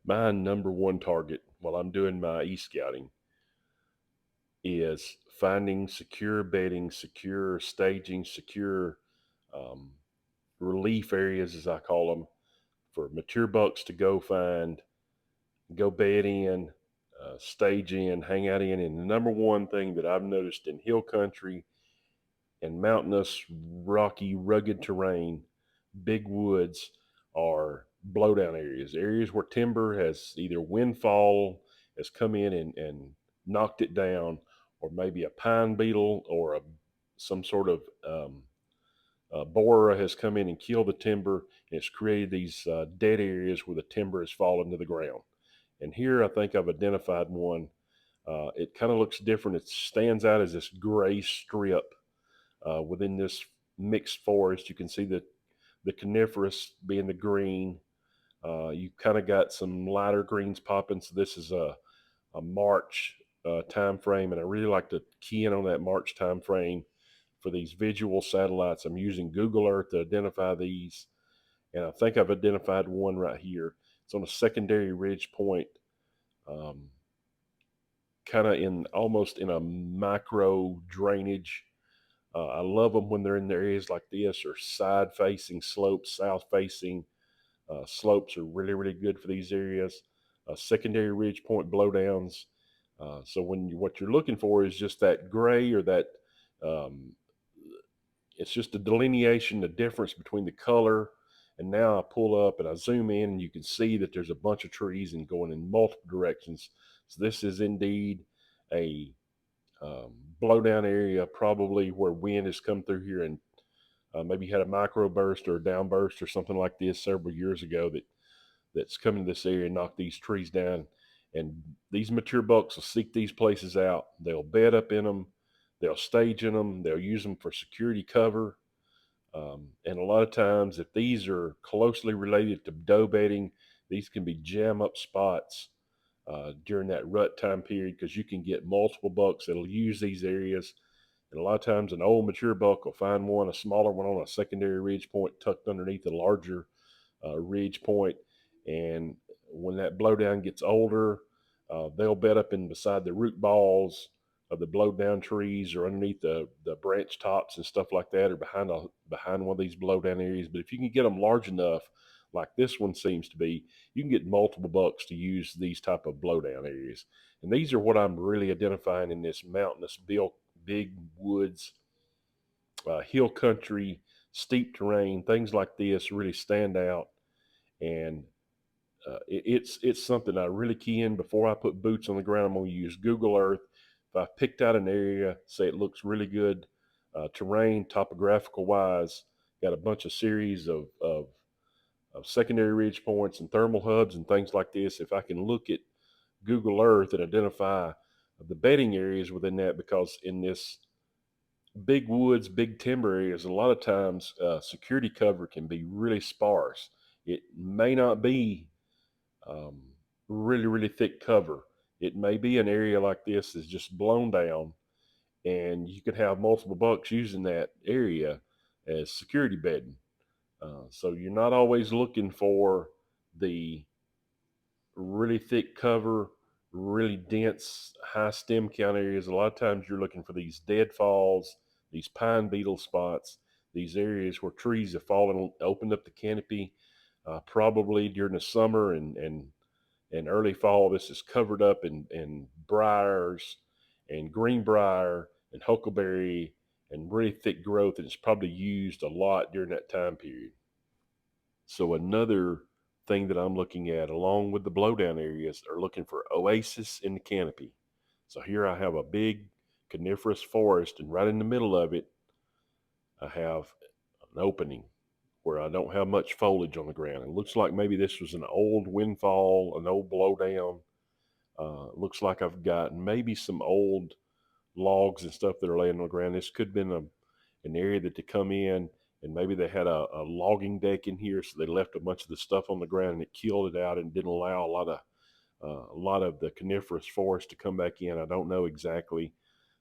My number one target while I'm doing my e-scouting is finding secure bedding, secure staging, secure um, relief areas, as I call them, for mature bucks to go find, go bed in, stage in, hang out in. And the number one thing that I've noticed in hill country and mountainous, rocky, rugged terrain, big woods are blowdown areas, areas where timber has either windfall has come in and knocked it down, or maybe a pine beetle or some sort of borer has come in and killed the timber, and it's created these dead areas where the timber has fallen to the ground. And here I think I've identified one. It kind of looks different. It stands out as this gray strip within this mixed forest. You can see the coniferous being the green. You kind of got some lighter greens popping. So this is a March time frame, and I really like to key in on that March time frame for these visual satellites. I'm using Google Earth to identify these, and I think I've identified one right here. It's on a secondary ridge point, um, kind of in almost in a micro drainage. I love them when they're in the areas like this or side facing slopes, south facing slopes are really, really good for these areas. Secondary ridge point blowdowns. So what you're looking for is just that gray or that um, it's just a delineation, the difference between the color. And now I pull up and I zoom in, and you can see that there's a bunch of trees and going in multiple directions. So this is indeed a blowdown area, probably where wind has come through here and maybe had a micro burst or a downburst or something like this several years ago that's come to this area and knocked these trees down. And these mature bucks will seek these places out. They'll bed up in them. They'll stage in them. They'll use them for security cover. And a lot of times, if these are closely related to doe bedding, these can be jam up spots during that rut time period, because you can get multiple bucks that'll use these areas. And a lot of times, an old mature buck will find one, a smaller one on a secondary ridge point tucked underneath a larger ridge point. And when that blowdown gets older, they'll bed up in beside the root balls of the blowdown trees or underneath the branch tops and stuff like that, or behind one of these blowdown areas. But if you can get them large enough, like this one seems to be, you can get multiple bucks to use these type of blowdown areas. And these are what I'm really identifying in this mountainous, big woods, hill country, steep terrain. Things like this really stand out, and it's something I really key in before I put boots on the ground. I'm going to use Google Earth. If I picked out an area, say it looks really good, terrain, topographical wise, got a bunch of series of secondary ridge points and thermal hubs and things like this. If I can look at Google Earth and identify the bedding areas within that, because in this big woods, big timber areas, a lot of times security cover can be really sparse. It may not be um, really, really thick cover. It may be an area like this is just blown down, and you could have multiple bucks using that area as security bedding. So you're not always looking for the really thick cover, really dense, high stem count areas. A lot of times you're looking for these deadfalls, these pine beetle spots, these areas where trees have fallen, opened up the canopy, probably during the summer and early fall. This is covered up in briars and greenbrier and huckleberry and really thick growth, and it's probably used a lot during that time period. So another thing that I'm looking at, along with the blowdown areas, are looking for oasis in the canopy. So here I have a big coniferous forest, and right in the middle of it, I have an opening where I don't have much foliage on the ground. It looks like maybe this was an old windfall, an old blowdown. Looks like I've got maybe some old logs and stuff that are laying on the ground. This could have been an area that they come in, and maybe they had a logging deck in here, so they left a bunch of the stuff on the ground and it killed it out and didn't allow a lot of the coniferous forest to come back in. I don't know exactly,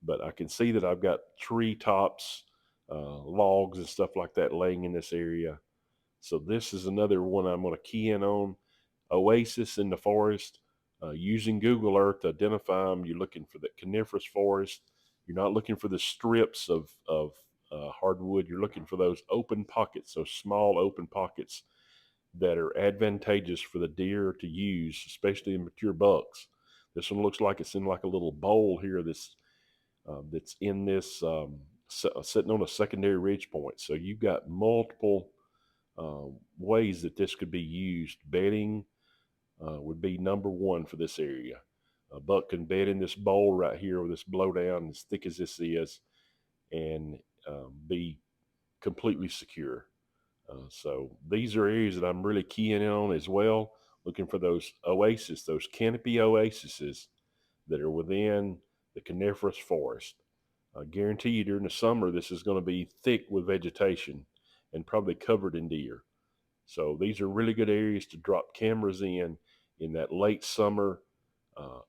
but I can see that I've got tree tops, logs and stuff like that laying in this area. So this is another one I'm going to key in on. oasis in the forest. Using Google Earth to identify them, you're looking for the coniferous forest. You're not looking for the strips of hardwood. You're looking for those open pockets, those small open pockets that are advantageous for the deer to use, especially in mature bucks. This one looks like it's in like a little bowl here that's in this sitting on a secondary ridge point. So you've got multiple ways that this could be used. Bedding would be number one for this area. A buck can bed in this bowl right here with this blowdown as thick as this is and be completely secure. So these are areas that I'm really keying in on as well, looking for those oases, those canopy oases that are within the coniferous forest. I guarantee you during the summer, this is going to be thick with vegetation and probably covered in deer. So these are really good areas to drop cameras in that late summer,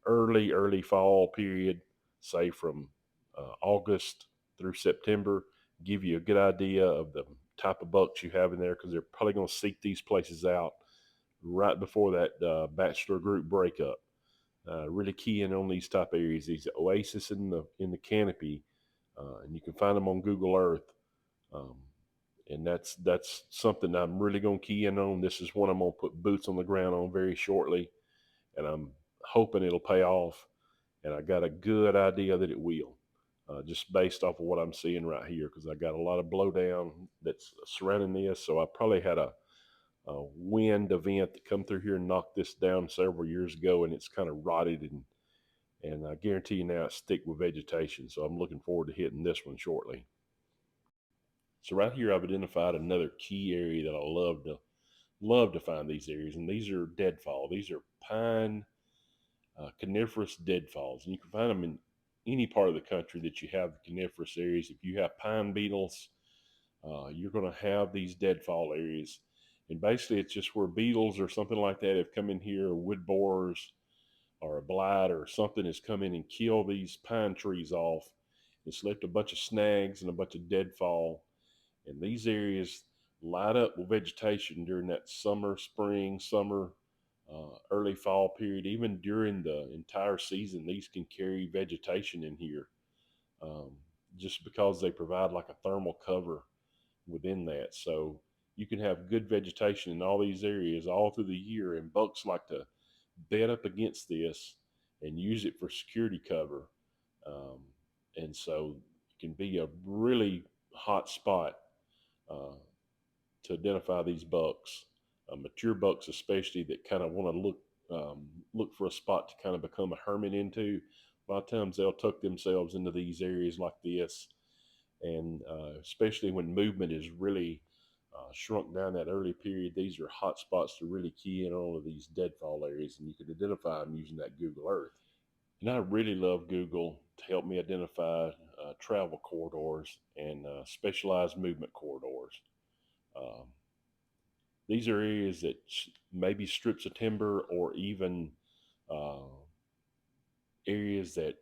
early fall period, say from August through September. Give you a good idea of the type of bucks you have in there because they're probably going to seek these places out right before that bachelor group breakup. Really key in on these type areas, these oasis in the canopy, and you can find them on Google Earth. Um, and that's something I'm really going to key in on. This is one I'm going to put boots on the ground on very shortly, and I'm hoping it'll pay off. And I got a good idea that it will, just based off of what I'm seeing right here, because I got a lot of blowdown that's surrounding this. So I probably had a wind event that come through here and knocked this down several years ago, and it's kind of rotted and I guarantee you now it's thick with vegetation. So I'm looking forward to hitting this one shortly. So right here, I've identified another key area that I love to find these areas, and these are deadfall. These are pine coniferous deadfalls, and you can find them in any part of the country that you have coniferous areas. If you have pine beetles, you're going to have these deadfall areas, and basically it's just where beetles or something like that have come in here, or wood borers or a blight or something has come in and killed these pine trees off. It's left a bunch of snags and a bunch of deadfall, and these areas light up with vegetation during that summer, early fall period. Even during the entire season, these can carry vegetation in here, um, just because they provide like a thermal cover within that. So you can have good vegetation in all these areas all through the year, and bucks like to bed up against this and use it for security cover. Um, and so it can be a really hot spot uh, to identify these bucks, mature bucks especially, that kind of want to look for a spot to kind of become a hermit into. A lot of times they'll tuck themselves into these areas like this, and especially when movement is really shrunk down that early period, these are hot spots to really key in on all of these deadfall areas, and you can identify them using that Google Earth. And I really love Google to help me identify travel corridors and specialized movement corridors. Um, these are areas that maybe strips of timber or even uh, areas that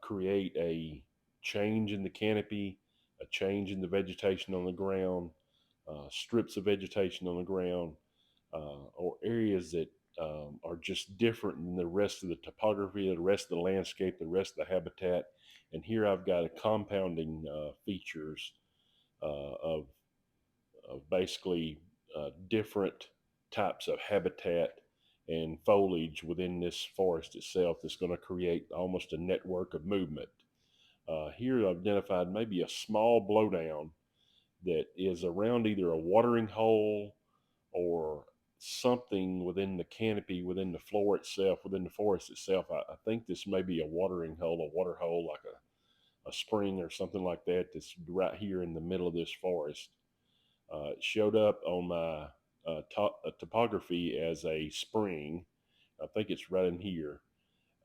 create a change in the canopy, a change in the vegetation on the ground, strips of vegetation on the ground, or areas that are just different than the rest of the topography, the rest of the landscape, the rest of the habitat. And here I've got a compounding features of basically different types of habitat and foliage within this forest itself that's going to create almost a network of movement. Here I've identified maybe a small blowdown that is around either a watering hole or something within the canopy, within the floor itself, within the forest itself. I think this may be a watering hole, a water hole, like a spring or something like that, that's right here in the middle of this forest. It showed up on my topography as a spring. I think it's right in here.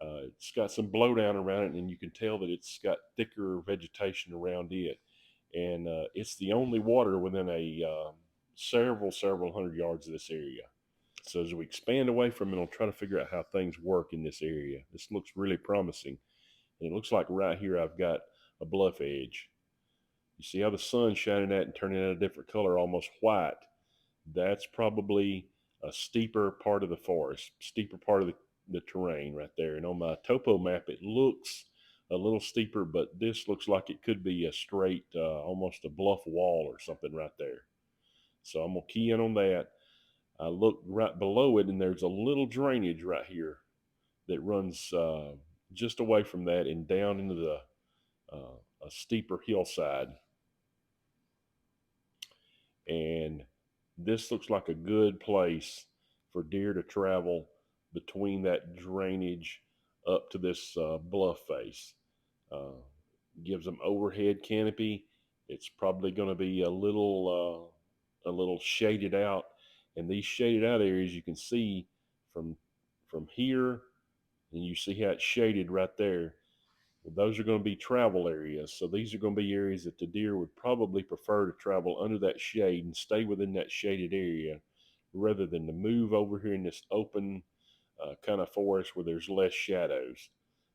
It's got some blowdown around it, and you can tell that it's got thicker vegetation around it. And it's the only water within a several hundred yards of this area. So as we expand away from it, I'll try to figure out how things work in this area. This looks really promising. And it looks like right here I've got a bluff edge. You see how the sun's shining at and turning it a different color, almost white. That's probably a steeper part of the forest, steeper part of the terrain right there. And on my topo map, it looks a little steeper, but this looks like it could be a straight, almost a bluff wall or something right there. So I'm gonna key in on that. I look right below it, and there's a little drainage right here that runs just away from that and down into the a steeper hillside. And this looks like a good place for deer to travel between that drainage up to this bluff face. Uh, Gives them overhead canopy. It's probably going to be a little shaded out, and these shaded out areas you can see from here, and you see how it's shaded right there. Well, those are going to be travel areas. So these are going to be areas that the deer would probably prefer to travel under that shade and stay within that shaded area rather than to move over here in this open kind of forest where there's less shadows.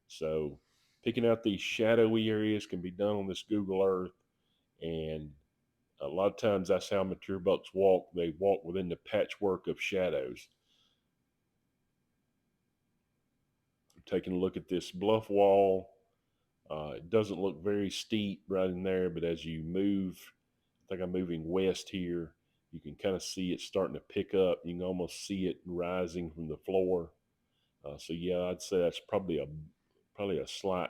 So picking out these shadowy areas can be done on this Google Earth. And a lot of times that's how mature bucks walk. They walk within the patchwork of shadows. Taking a look at this bluff wall, it doesn't look very steep right in there, but as you move, I think I'm moving west here, you can kind of see it starting to pick up. You can almost see it rising from the floor. So yeah, I'd say that's probably a slight,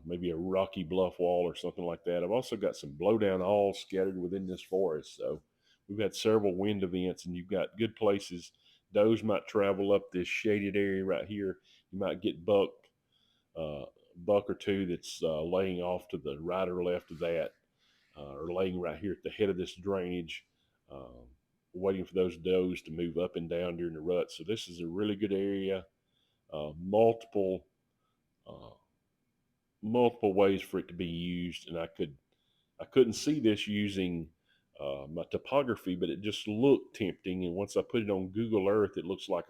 maybe a rocky bluff wall or something like that. I've also got some blowdown all scattered within this forest. So we've had several wind events, and you've got good places. Does might travel up this shaded area right here. You might get uh, buck or two that's laying off to the right or left of that, or laying right here at the head of this drainage, waiting for those does to move up and down during the rut. So this is a really good area. Multiple uh, multiple ways for it to be used, and I couldn't see this using my topography, but it just looked tempting. And once I put it on Google Earth, it looks like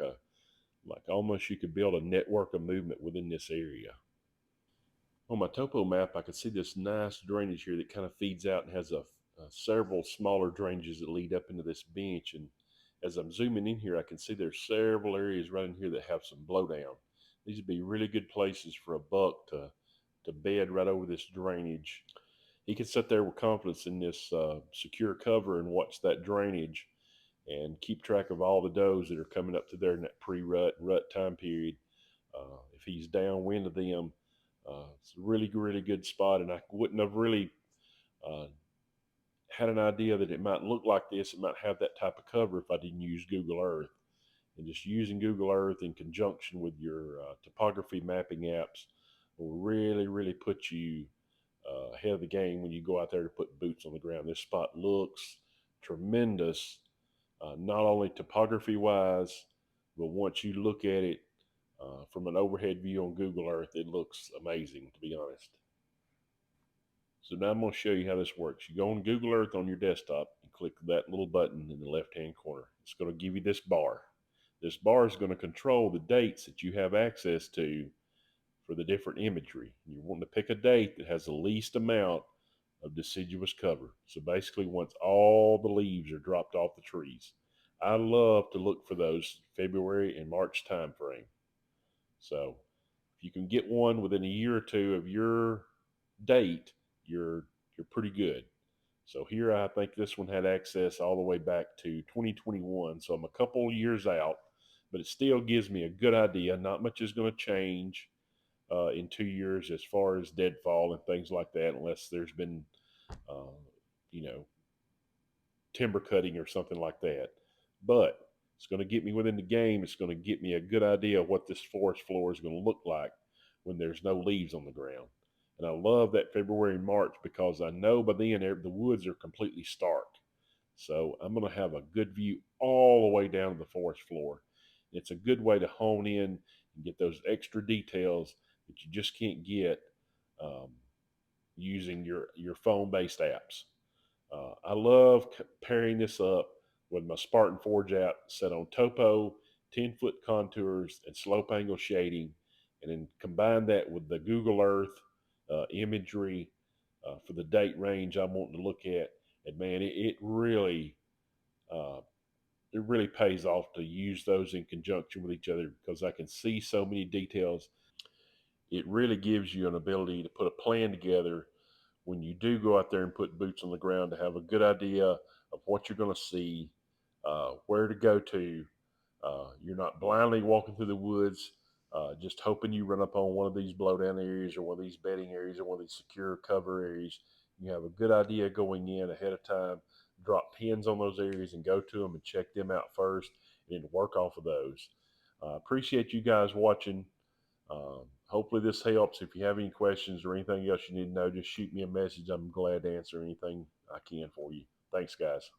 almost you could build a network of movement within this area. On my topo map, I could see this nice drainage here that kind of feeds out and has several smaller drainages that lead up into this bench. And as I'm zooming in here, I can see there's several areas right in here that have some blowdown. These would be really good places for a buck to bed right over this drainage. He could sit there with confidence in this secure cover and watch that drainage and keep track of all the does that are coming up to there in that pre-rut and rut time period. If he's downwind of them, it's a really, really good spot. And I wouldn't have really uh, had an idea that it might look like this. It might have that type of cover if I didn't use Google Earth. And just using Google Earth in conjunction with your topography mapping apps will really, really put you ahead of the game when you go out there to put boots on the ground. This spot looks tremendous, not only topography wise, but once you look at it from an overhead view on Google Earth, it looks amazing, to be honest. So now I'm going to show you how this works. You go on Google Earth on your desktop and click that little button in the left-hand corner. It's going to give you this bar. This bar is going to control the dates that you have access to for the different imagery. You want to pick a date that has the least amount of deciduous cover. So basically once all the leaves are dropped off the trees. I love to look for those February and March time frame. So if you can get one within a year or two of your date, you're pretty good. So here I think this one had access all the way back to 2021. So I'm a couple years out, but it still gives me a good idea. Not much is going to change in 2 years as far as deadfall and things like that, unless there's been, uh, you know, timber cutting or something like that. But it's going to get me within the game. It's going to get me a good idea of what this forest floor is going to look like when there's no leaves on the ground. And I love that February and March because I know by then the woods are completely stark. So I'm going to have a good view all the way down to the forest floor. It's a good way to hone in and get those extra details that you just can't get um, using your phone based apps. I love pairing this up with my Spartan Forge app set on topo, 10-foot contours, and slope angle shading, and then combine that with the Google Earth imagery for the date range I'm wanting to look at. And man, it really uh, it really pays off to use those in conjunction with each other because I can see so many details. It really gives you an ability to put a plan together when you do go out there and put boots on the ground, to have a good idea of what you're going to see, where to go to. You're not blindly walking through the woods, just hoping you run up on one of these blowdown areas or one of these bedding areas or one of these secure cover areas. You have a good idea going in ahead of time, drop pins on those areas and go to them and check them out first, and then work off of those. Appreciate you guys watching. Hopefully this helps. If you have any questions or anything else you need to know, just shoot me a message. I'm glad to answer anything I can for you. Thanks, guys.